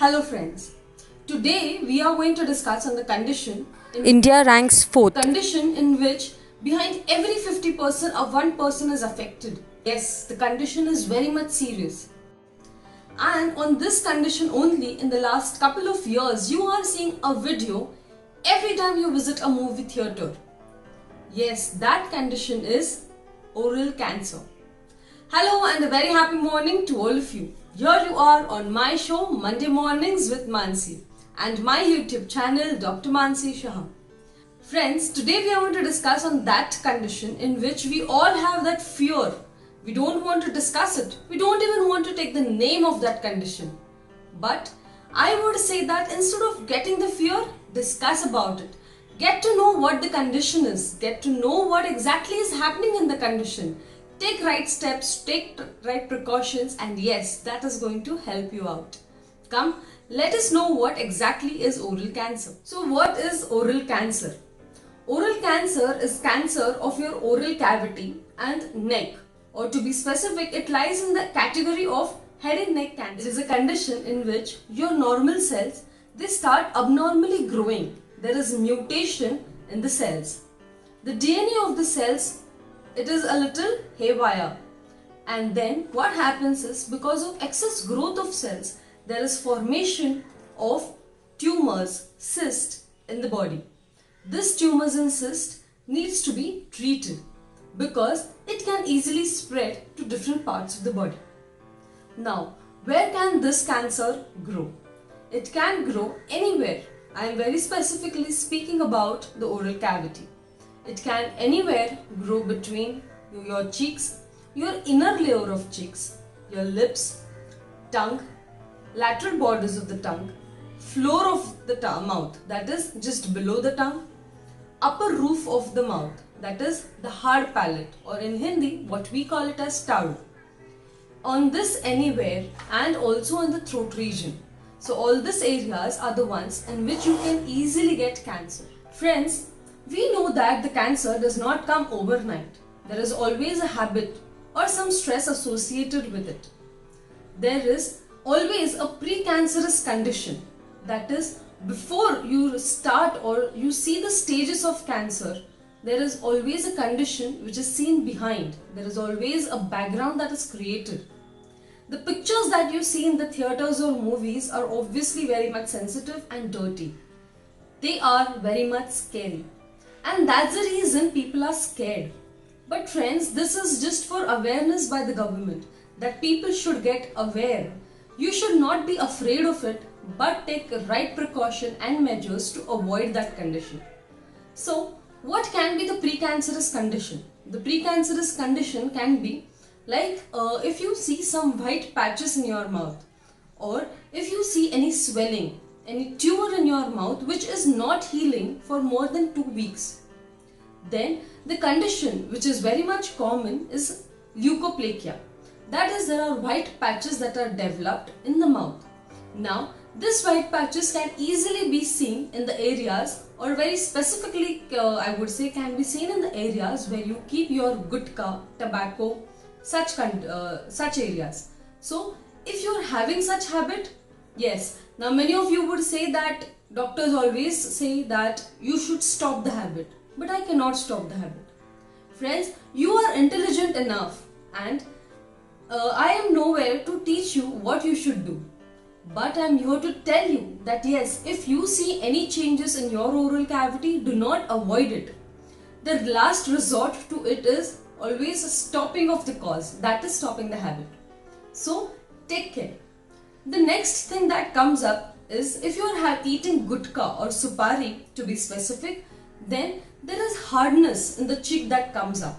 Hello friends. Today we are going to discuss on the condition India ranks fourth. condition in which behind every 50% of one person is affected. Yes, the condition is very much serious. And on this condition only in the last couple of years you are seeing a video every time you visit a movie theater. Yes, that condition is oral cancer. Hello and a very happy morning to all of you. Here you are on my show Monday Mornings with Mansi and my YouTube channel Dr. Mansi Shah. Friends, today we are going to discuss on that condition in which we all have that fear. We don't want to discuss it. We don't even want to take the name of that condition. But I would say that instead of getting the fear, discuss about it. Get to know what the condition is. Get to know what exactly is happening in the condition. Take right steps, take right precautions, and yes, that is going to help you out. Come, let us know what exactly is oral cancer. So what is oral cancer? Oral cancer is cancer of your oral cavity and neck, or to be specific, it lies in the category of head and neck cancer. It is a condition in which your normal cells, they start abnormally growing. There is mutation in the cells. The DNA of the cells, it is a little haywire. And then what happens is, because of excess growth of cells, there is formation of tumors, cysts in the body. This tumors and cyst needs to be treated because it can easily spread to different parts of the body. Now, where can this cancer grow? It can grow anywhere. I am very specifically speaking about the oral cavity. It can anywhere grow between your cheeks, your inner layer of cheeks, your lips, tongue, lateral borders of the tongue, floor of the mouth, that is just below the tongue, upper roof of the mouth, that is the hard palate, or in Hindi what we call it as taru. On this anywhere and also on the throat region. So all these areas are the ones in which you can easily get cancer. Friends, we know that the cancer does not come overnight. There is always a habit or some stress associated with it. There is always a precancerous condition, that is, before you start or you see the stages of cancer, there is always a condition which is seen behind. There is always a background that is created. The pictures that you see in the theaters or movies are obviously very much sensitive and dirty. They are very much scary. And that's the reason people are scared. But friends, this is just for awareness by the government, that people should get aware. You should not be afraid of it, but take right precaution and measures to avoid that condition. So, what can be the precancerous condition? The precancerous condition can be like if you see some white patches in your mouth, or if you see any swelling, any tumor in your mouth which is not healing for more than 2 weeks. Then the condition which is very much common is leukoplakia. That is, there are white patches that are developed in the mouth. Now, these white patches can easily be seen in the areas, or very specifically I would say can be seen in the areas where you keep your gutka, tobacco, such areas. So, if you are having such habit, yes, now many of you would say that doctors always say that you should stop the habit, but I cannot stop the habit. Friends, you are intelligent enough, and I am nowhere to teach you what you should do. But I am here to tell you that yes, if you see any changes in your oral cavity, do not avoid it. The last resort to it is always a stopping of the cause, that is stopping the habit. So take care. The next thing that comes up is, if you are eating gutka or supari to be specific, then there is hardness in the cheek that comes up.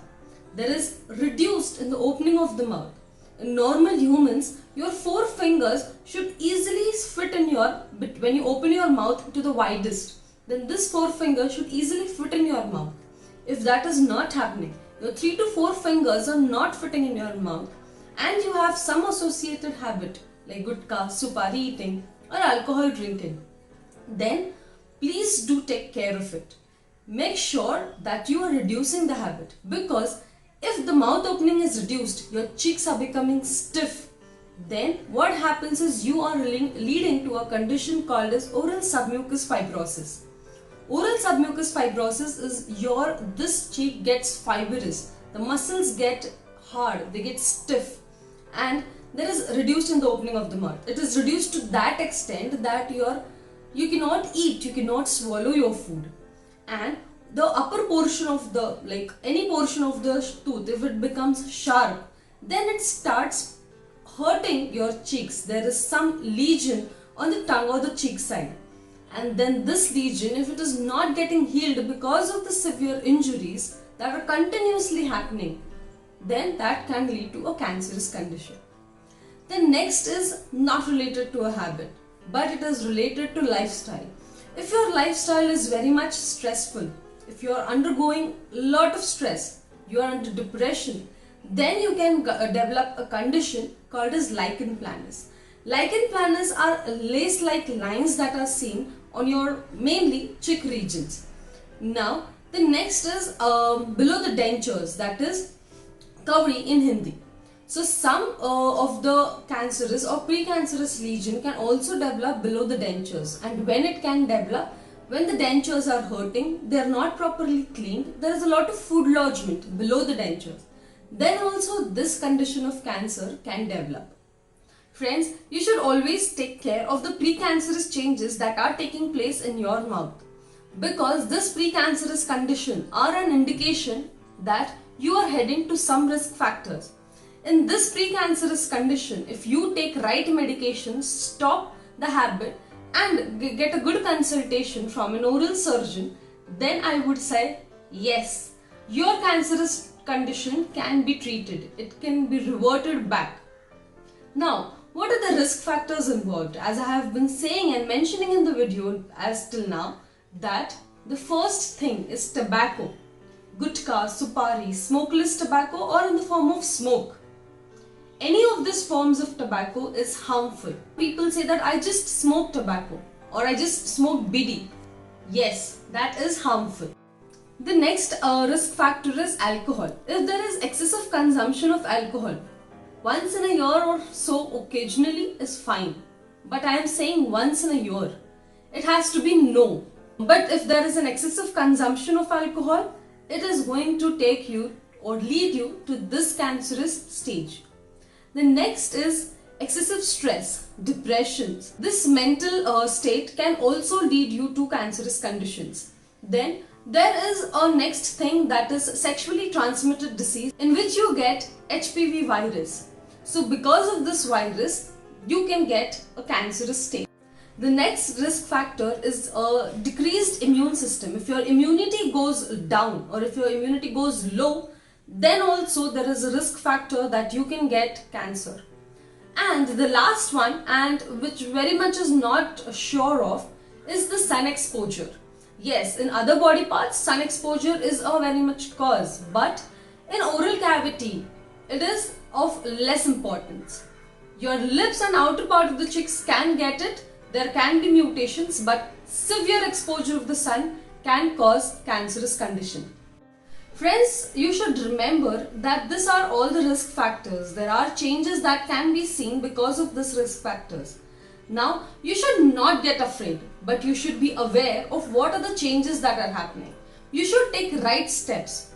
There is reduced in the opening of the mouth. In normal humans, your 4 fingers should easily fit in your, when you open your mouth to the widest, then this 4 fingers should easily fit in your mouth. If that is not happening, your 3 to 4 fingers are not fitting in your mouth, and you have some associated habit like gutka, supari eating or alcohol drinking, then please do take care of it. Make sure that you are reducing the habit, because if the mouth opening is reduced, your cheeks are becoming stiff, then what happens is you are leading to a condition called as oral submucous fibrosis. Oral submucous fibrosis is this cheek gets fibrous, the muscles get hard, they get stiff, and there is reduced in the opening of the mouth. It is reduced to that extent that you cannot eat, you cannot swallow your food, and the upper portion of any portion of the tooth, if it becomes sharp, then it starts hurting your cheeks. There is some lesion on the tongue or the cheek side, and then this lesion, if it is not getting healed because of the severe injuries that are continuously happening, then that can lead to a cancerous condition. The next is not related to a habit, but it is related to lifestyle. If your lifestyle is very much stressful, if you are undergoing a lot of stress, you are under depression, then you can develop a condition called as lichen planus. Lichen planus are lace-like lines that are seen on your mainly cheek regions. Now, the next is below the dentures, that is kavri in Hindi. So some of the cancerous or precancerous lesion can also develop below the dentures, and when it can develop, when the dentures are hurting, they are not properly cleaned, there is a lot of food lodgement below the dentures, then also this condition of cancer can develop. Friends, you should always take care of the precancerous changes that are taking place in your mouth, because this precancerous condition are an indication that you are heading to some risk factors. In this precancerous condition, if you take right medications, stop the habit and get a good consultation from an oral surgeon, then I would say yes, your cancerous condition can be treated. It can be reverted back. Now, what are the risk factors involved? As I have been saying and mentioning in the video as till now, that the first thing is tobacco. Gutka, supari, smokeless tobacco, or in the form of smoke. Any of these forms of tobacco is harmful. People say that I just smoke tobacco or I just smoke bidi. Yes, that is harmful. The next risk factor is alcohol. If there is excessive consumption of alcohol, once in a year or so occasionally is fine. But I am saying once in a year. It has to be no. But if there is an excessive consumption of alcohol, it is going to take you or lead you to this cancerous stage. The next is excessive stress, depression. This mental state can also lead you to cancerous conditions. Then there is a next thing, that is sexually transmitted disease, in which you get HPV virus. So because of this virus, you can get a cancerous state. The next risk factor is a decreased immune system. If your immunity goes down or if your immunity goes low, then also there is a risk factor that you can get cancer. And the last one, and which very much is not sure of, is the sun exposure. Yes, in other body parts, sun exposure is a very much cause, but in oral cavity, it is of less importance. Your lips and outer part of the cheeks can get it, there can be mutations, but severe exposure of the sun can cause cancerous condition. Friends, you should remember that these are all the risk factors. There are changes that can be seen because of these risk factors. Now, you should not get afraid, but you should be aware of what are the changes that are happening. You should take right steps.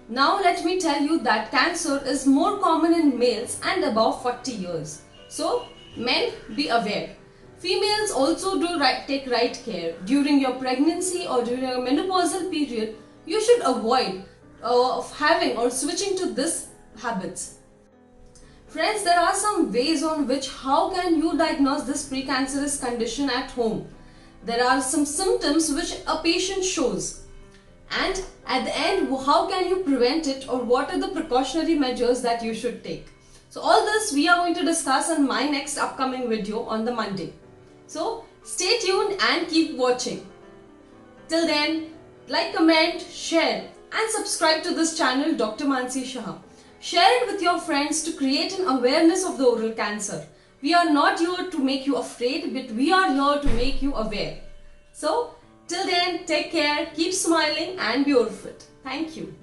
Now, let me tell you that cancer is more common in males and above 40 years. So, men, be aware. Females also do take right care. During your pregnancy or during your menopausal period, you should avoid of having or switching to these habits. Friends, there are some ways on which how can you diagnose this precancerous condition at home. There are some symptoms which a patient shows, and at the end, how can you prevent it, or what are the precautionary measures that you should take. So all this we are going to discuss in my next upcoming video on the Monday. So stay tuned and keep watching. Till then, like, comment, share and subscribe to this channel, Dr. Mansi Shah. Share it with your friends to create an awareness of the oral cancer. We are not here to make you afraid, but we are here to make you aware. So, till then, take care, keep smiling and be beautiful. Thank you.